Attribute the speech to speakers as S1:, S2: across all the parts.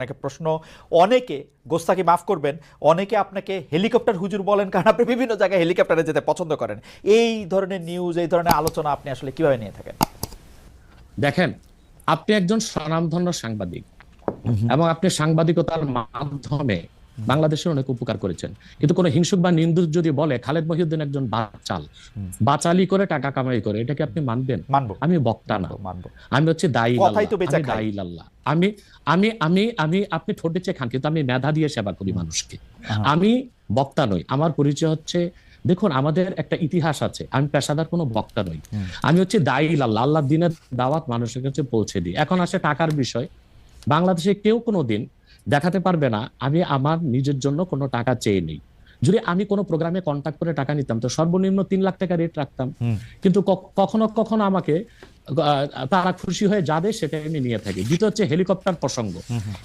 S1: আপনাকে প্রশ্ন অনেকে, গোস্তাকে মাফ করবেন, অনেকে আপনাকে হেলিকপ্টার হুজুর বলেন কারণ আপনি বিভিন্ন জায়গায় হেলিকপ্টারে যেতে পছন্দ করেন। এই ধরনের নিউজ, এই ধরনের আলোচনা আপনি আসলে কিভাবে নিয়ে থাকেন?
S2: দেখেন, আপনি একজন স্বনামধন্য সাংবাদিক এবং আপনি সাংবাদিকতার মাধ্যমে বাংলাদেশের অনেক উপকার করেছেন। কিন্তু কোন হিংসুক বা নিন্দুক যদি বলে খালেদ মহিউদ্দিন একজন বাচাল, বাচালি করে টাকা কামাই করে, এটাকে আপনি মানবেন?
S1: মানবো।
S2: আমি বক্তা না,
S1: মানবো।
S2: আমি হচ্ছে দায়ী
S1: কথাই তো বেচা
S2: আমি
S1: খাই।
S2: দায়ী আল্লাহ। আমি আমি আমি আমি আপনি ঠোঁটে চেয়ে খান, কিন্তু আমি মেধা দিয়ে সেবা করি মানুষকে। আমি বক্তা নই। আমার পরিচয় হচ্ছে, দেখুন আমাদের একটা ইতিহাস আছে। আমি পেশাদার কোনো বক্তা নই, আমি হচ্ছে দায়ী আল্লাহ। আল্লাহর দিনের দাওয়াত মানুষের কাছে পৌঁছে দিই। এখন আসে টাকার বিষয়। বাংলাদেশে কেউ কোনোদিন দেখাতে পারবে না আমি আমার নিজের জন্য কোনো টাকা চেয়ে নেই। যদি আমি কোনো প্রোগ্রামে কন্ট্যাক্ট করে টাকা নিতাম তো সর্বনিম্ন 3 লাখ টাকা রেট রাখতাম। কিন্তু কখনো কখনো আমাকে তারা খুশি হয়ে যা দেয় সেটা আমি নিয়ে থাকি। দ্বিতীয় হচ্ছে হেলিকপ্টার প্রসঙ্গ।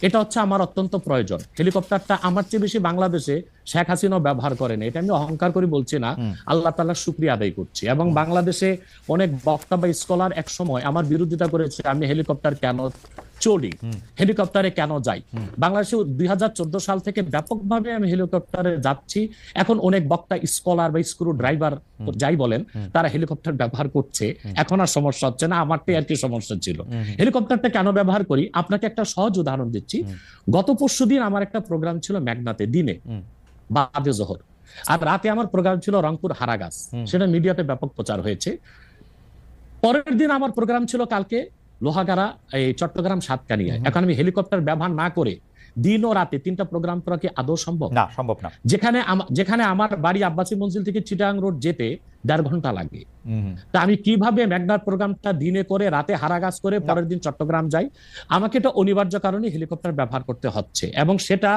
S2: এটা হচ্ছে আমার অত্যন্ত প্রয়োজন। হেলিকপ্টারটা আমার চেয়ে বেশি বাংলাদেশে শেখ হাসিনা ব্যবহার করেন, এটা আমি অহংকার করে বলছি না, আল্লাহ তাআলার শুকরিয়া আদায় করছি। এবং বাংলাদেশে অনেক বক্তা বা স্কলার এক সময় আমার বিরোধিতা করেছে আমি হেলিকপ্টার কেন চলি, হেলিকপ্টারে কেন যাই। বাংলাদেশে 2014 সাল থেকে ব্যাপকভাবে আমি হেলিকপ্টারে যাচ্ছি। এখন অনেক বক্তা, স্কলার বা স্ক্রু ড্রাইভার যাই বলেন, তারা হেলিকপ্টার ব্যবহার করছে। এখন আর সমস্যা হচ্ছে না, আমারটাই আর কি সমস্যা ছিল। হেলিকপ্টারটা কেন ব্যবহার করি আপনাকে একটা সহজ উদাহরণ দিচ্ছি। গত পরশুদিন আমার একটা প্রোগ্রাম ছিল মেঘনাতে, দিনে বাদে জোহর, আর রাতে আমার প্রোগ্রাম ছিল রংপুর হারাগাছ। সেটা মিডিয়াতে ব্যাপক প্রচার হয়েছে। পরের দিন আমার প্রোগ্রাম ছিল কালকে লোহাগাড়া, এই চট্টগ্রাম সাতকানিয়ায়। এখন আমি হেলিকপ্টার ব্যবহার না করে দিন ও রাতে 3টা প্রোগ্রাম করা কি আদৌ সম্ভব?
S1: না, সম্ভব না।
S2: যেখানে আমার বাড়ি আব্বাসী মঞ্জিল থেকে চিটাং রোড যেতে 1.5 ঘন্টা লাগে। তা আমি কিভাবে মেঘনার প্রোগ্রামটা দিনে করে রাতে হারাগাছ করে পরের দিন চট্টগ্রাম যাই? আমাকে এটা অনিবার্য কারণে হেলিকপ্টার ব্যবহার করতে হচ্ছে এবং সেটা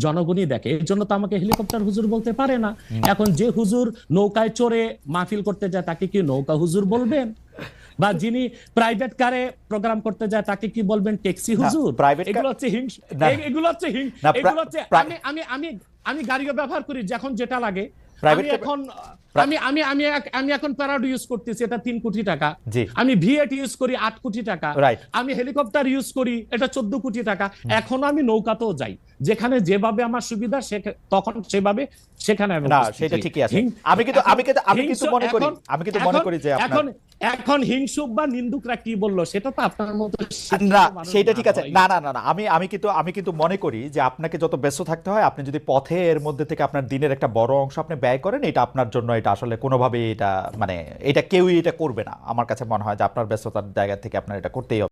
S2: জনগণই দেখে। এর জন্য তো আমাকে হেলিকপ্টার হুজুর বলতে পারে না। এখন যে হুজুর নৌকায় চড়ে মাহফিল করতে যায় তাকে কি নৌকা হুজুর বলবেন? বা যিনি প্রাইভেট কারে প্রোগ্রাম করতে যায় তাকে কি বলবেন? ট্যাক্সি হুজুর? এগুলো হচ্ছে এগুলো হচ্ছে আমি গাড়িও ব্যবহার করি যখন যেটা লাগে। আমি এখন প্যারাডো ইউজ করতেছি, এটা 3 কোটি টাকা। আমি ভিএট ইউজ করি 8 কোটি টাকা। আমি হেলিকপ্টার ইউজ করি, এটা 14 কোটি টাকা। এখন আমি নৌকাতেও যাই, যেখানে যেভাবে আমার সুবিধা তখন সেভাবে সেখানে আমি।
S1: না, সেটা ঠিকই আছে। আমি কিন্তু মনে করি যে
S2: এখন হিংসুক বা নিন্দুকরা কি বললো সেটা তো আপনার মতো
S1: না, সেটা ঠিক আছে। না, আমি কিন্তু মনে করি যে আপনাকে যত ব্যস্ত থাকতে হয়, আপনি যদি পথে এর মধ্যে থেকে আপনার দিনের একটা বড় অংশ আপনি ব্যয় করেন, এটা আপনার জন্য, এটা আসলে কোনোভাবেই এটা কেউই এটা করবে না। আমার কাছে মনে হয় যে আপনার ব্যস্ততার জায়গা থেকে আপনার এটা করতেই হবে।